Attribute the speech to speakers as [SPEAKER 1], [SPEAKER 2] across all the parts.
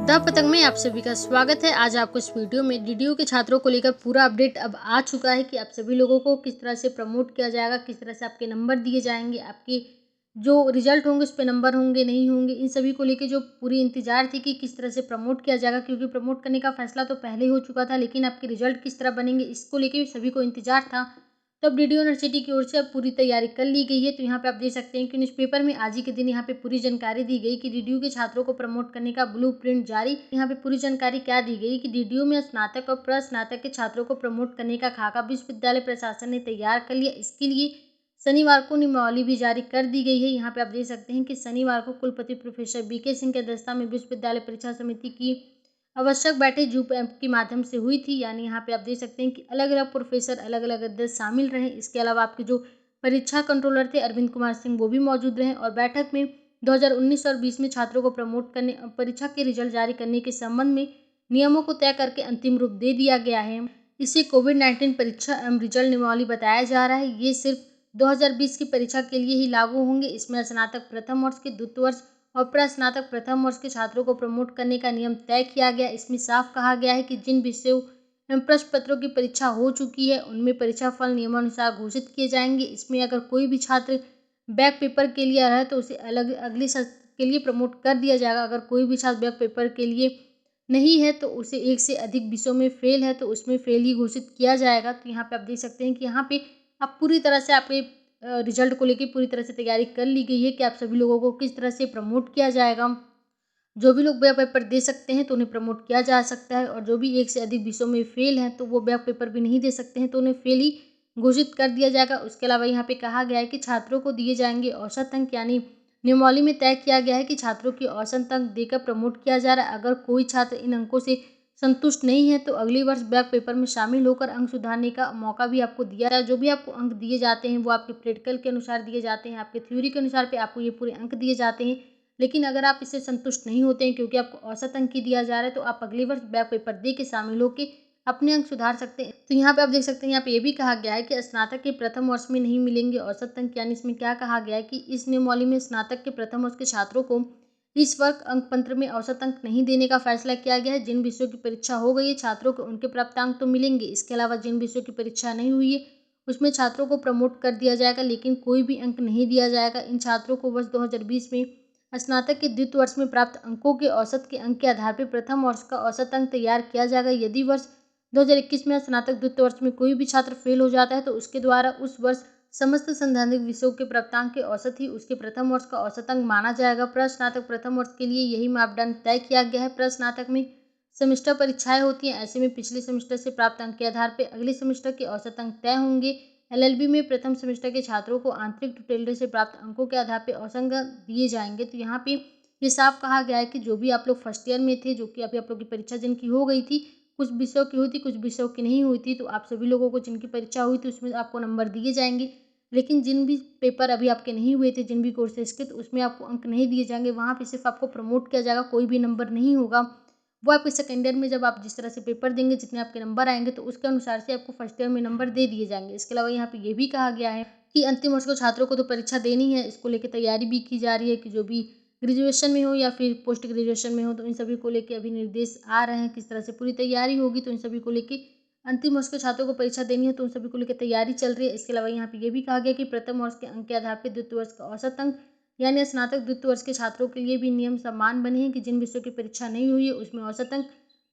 [SPEAKER 1] The पतंग में आप सभी का स्वागत है। आज आपको इस वीडियो में डीडीयू के छात्रों को लेकर पूरा अपडेट अब आ चुका है कि आप सभी लोगों को किस तरह से प्रमोट किया जाएगा, किस तरह से आपके नंबर दिए जाएंगे, आपके जो रिजल्ट होंगे उस पर नंबर होंगे नहीं होंगे, इन सभी को लेकर जो पूरी इंतजार थी कि किस तरह से प्रमोट किया जाएगा। क्योंकि प्रमोट करने का फैसला तो पहले ही हो चुका था, लेकिन आपके रिजल्ट किस तरह बनेंगे इसको लेकर सभी को इंतजार था। तो अब डीडीयू यूनिवर्सिटी की ओर से अब पूरी तैयारी कर ली गई है। तो यहाँ पे आप देख सकते हैं कि न्यूज़पेपर में आज ही के दिन यहाँ पे पूरी जानकारी दी गई कि डीडीयू के छात्रों को प्रमोट करने का ब्लूप्रिंट जारी। यहाँ पे पूरी जानकारी क्या दी गई कि डीडीयू में स्नातक और प्रस्नातक के छात्रों को प्रमोट करने का खाका विश्वविद्यालय प्रशासन ने तैयार कर लिया। इसके लिए शनिवार को नियमावली भी जारी कर दी गई है। यहाँ पे आप देख सकते हैं कि शनिवार को कुलपति प्रोफेसर बीके सिंह की अध्यक्षता में विश्वविद्यालय परीक्षा समिति की आवश्यक बैठक जूम ऐप के माध्यम से हुई थी। यानी यहाँ पे आप देख सकते हैं कि अलग अलग प्रोफेसर, अलग अलग अध्यक्ष शामिल रहे। इसके अलावा आपके जो परीक्षा कंट्रोलर थे अरविंद कुमार सिंह, वो भी मौजूद रहे। और बैठक में 2019 और 20 में छात्रों को प्रमोट करने, परीक्षा के रिजल्ट जारी करने के संबंध में नियमों को तय करके अंतिम रूप दे दिया गया है। इसे कोविड-19 परीक्षा एवं रिजल्ट नियमावली बताया जा रहा है। ये सिर्फ 2020 की परीक्षा के लिए ही लागू होंगे। इसमें स्नातक प्रथम वर्ष के द्वितीय वर्ष और प्रस्नातक प्रथम वर्ष के छात्रों को प्रमोट करने का नियम तय किया गया। इसमें साफ कहा गया है कि जिन विषयों एवं प्रश्न पत्रों की परीक्षा हो चुकी है उनमें परीक्षा फल नियमानुसार घोषित किए जाएंगे। इसमें अगर कोई भी छात्र बैक पेपर के लिए रहे तो उसे अलग अगले सत्र के लिए प्रमोट कर दिया जाएगा। अगर कोई भी छात्र बैक पेपर के लिए नहीं है तो उसे एक से अधिक विषयों में फेल है तो उसमें फेल ही घोषित किया जाएगा। तो यहाँ पे आप देख सकते हैं कि यहाँ पे आप पूरी तरह से आपके रिजल्ट को लेकर पूरी तरह से तैयारी कर ली गई है कि आप सभी लोगों को किस तरह से प्रमोट किया जाएगा। जो भी लोग बैक पेपर दे सकते हैं तो उन्हें प्रमोट किया जा सकता है, और जो भी एक से अधिक विषयों में फेल हैं तो वो बैक पेपर भी नहीं दे सकते हैं तो उन्हें फेल ही घोषित कर दिया जाएगा। उसके अलावा यहाँ पे कहा गया है कि छात्रों को दिए जाएंगे औसत अंक। यानी नियमावली में तय किया गया है कि छात्रों की औसत अंक देकर प्रमोट किया जा रहा है। अगर कोई छात्र इन अंकों से संतुष्ट नहीं है तो अगले वर्ष बैक पेपर में शामिल होकर अंक सुधारने का मौका भी आपको दिया जाए। जो भी आपको अंक दिए जाते हैं वो आपके प्रैक्टिकल के अनुसार दिए जाते हैं, आपके थ्योरी के अनुसार पे आपको ये पूरे अंक दिए जाते हैं। लेकिन अगर आप इससे संतुष्ट नहीं होते हैं क्योंकि आपको औसत अंक ही दिया जा रहा है तो आप अगले वर्ष बैक पेपर दे के शामिल होकर अपने अंक सुधार सकते हैं। तो यहाँ पे आप देख सकते हैं, यहाँ पे ये भी कहा गया है कि स्नातक के प्रथम वर्ष में नहीं मिलेंगे औसत अंक। यानी इसमें क्या कहा गया है कि इस नियमावली में स्नातक के प्रथम वर्ष के छात्रों को इस वर्ष अंक पत्र में औसत अंक नहीं देने का फैसला किया गया है। जिन विषयों की परीक्षा हो गई है छात्रों को उनके प्राप्त अंक तो मिलेंगे। इसके अलावा जिन विषयों की परीक्षा नहीं हुई है उसमें छात्रों को प्रमोट कर दिया जाएगा, लेकिन कोई भी अंक नहीं दिया जाएगा। इन छात्रों को वर्ष 2020 में स्नातक के द्वितीय वर्ष में प्राप्त अंकों के औसत के अंक के आधार पर प्रथम वर्ष का औसत अंक तैयार किया जाएगा। यदि वर्ष 2021 में स्नातक द्वितीय वर्ष में कोई भी छात्र फेल हो जाता है तो उसके द्वारा उस वर्ष समस्त संबंधित विषयों के प्राप्तांक के औसत ही उसके प्रथम वर्ष का औसत अंक माना जाएगा। प्रस्नातक प्रथम वर्ष के लिए यही मापदंड तय किया गया है। प्रस्नातक में सेमेस्टर परीक्षाएं होती हैं, ऐसे में पिछले सेमेस्टर से प्राप्त अंक के आधार पर अगले सेमेस्टर के औसत अंक तय होंगे। एलएलबी में प्रथम सेमेस्टर के छात्रों को आंतरिक ट्यूटोरियल से प्राप्त अंकों के आधार पर औसत अंक दिए जाएंगे। तो यहाँ पे ये साफ कहा गया है कि जो भी आप लोग फर्स्ट ईयर में थे, जो कि अभी आप लोग की परीक्षा जिनकी हो गई थी, कुछ विषयों की हुई थी कुछ विषयों की नहीं हुई थी, तो आप सभी लोगों को जिनकी परीक्षा हुई थी उसमें आपको नंबर दिए जाएंगे। लेकिन जिन भी पेपर अभी आपके नहीं हुए थे, जिन भी कोर्सेज के, तो उसमें आपको अंक नहीं दिए जाएंगे। वहाँ पे सिर्फ आपको प्रमोट किया जाएगा, कोई भी नंबर नहीं होगा। वो आपके सेकेंड ईयर में जब आप जिस तरह से पेपर देंगे, जितने आपके नंबर आएंगे तो उसके अनुसार से आपको फर्स्ट ईयर में नंबर दे दिए जाएंगे। इसके अलावा यहाँ पे ये भी कहा गया है कि अंतिम वर्ष को छात्रों को तो परीक्षा देनी है, इसको लेकर तैयारी भी की जा रही है कि जो भी ग्रेजुएशन में हो या फिर पोस्ट ग्रेजुएशन में हो तो इन सभी को लेके अभी निर्देश आ रहे हैं किस तरह से पूरी तैयारी होगी। तो इन सभी को लेके अंतिम वर्ष के छात्रों को परीक्षा देनी है तो उन सभी को लेकर तैयारी चल रही है। इसके अलावा यहाँ पे ये भी कहा गया कि प्रथम वर्ष के अंक के आधार पर द्वितीय वर्ष का औसत अंक, यानी स्नातक द्वितीय वर्ष के छात्रों के लिए भी नियम समान बने हैं कि जिन विषयों की परीक्षा नहीं हुई है उसमें औसत अंक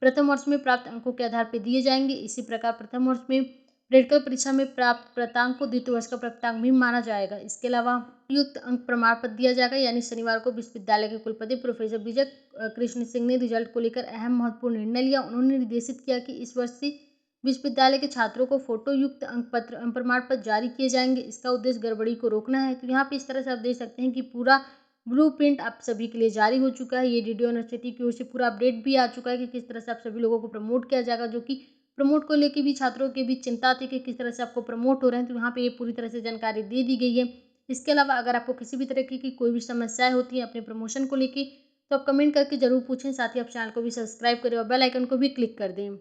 [SPEAKER 1] प्रथम वर्ष में प्राप्त अंकों के आधार पर दिए जाएंगे। इसी प्रकार प्रथम वर्ष में प्रैक्टिकल परीक्षा में प्राप्त प्राप्तांक को द्वितीय वर्ष का प्राप्तांक भी माना जाएगा। इसके अलावा युक्त अंक प्रमाण पत्र दिया जाएगा। यानी शनिवार को विश्वविद्यालय के कुलपति प्रोफेसर विजय कृष्ण सिंह ने रिजल्ट को लेकर अहम महत्वपूर्ण निर्णय लिया। उन्होंने निर्देशित किया कि इस वर्ष से विश्वविद्यालय के छात्रों को फोटो युक्त अंक पत्र प्रमाण पत्र जारी किए जाएंगे। इसका उद्देश्य गड़बड़ी को रोकना है। तो यहाँ पे इस तरह से आप देख सकते हैं कि पूरा ब्लूप्रिंट आप सभी के लिए जारी हो चुका है। ये डीडीयू यूनिवर्सिटी की ओर से पूरा अपडेट भी आ चुका है कि किस तरह से आप सभी लोगों को प्रमोट किया जाएगा, जो कि प्रमोट को लेकर भी छात्रों के बीच चिंता थी कि किस तरह से आपको प्रमोट हो रहे हैं। तो यहाँ पे ये पूरी तरह से जानकारी दे दी गई है। इसके अलावा अगर आपको किसी भी तरह की कोई भी समस्याएं होती हैं अपने प्रमोशन को लेकर तो आप कमेंट करके जरूर पूछें। साथ ही आप चैनल को भी सब्सक्राइब करें और बेल आइकन को भी क्लिक कर दें।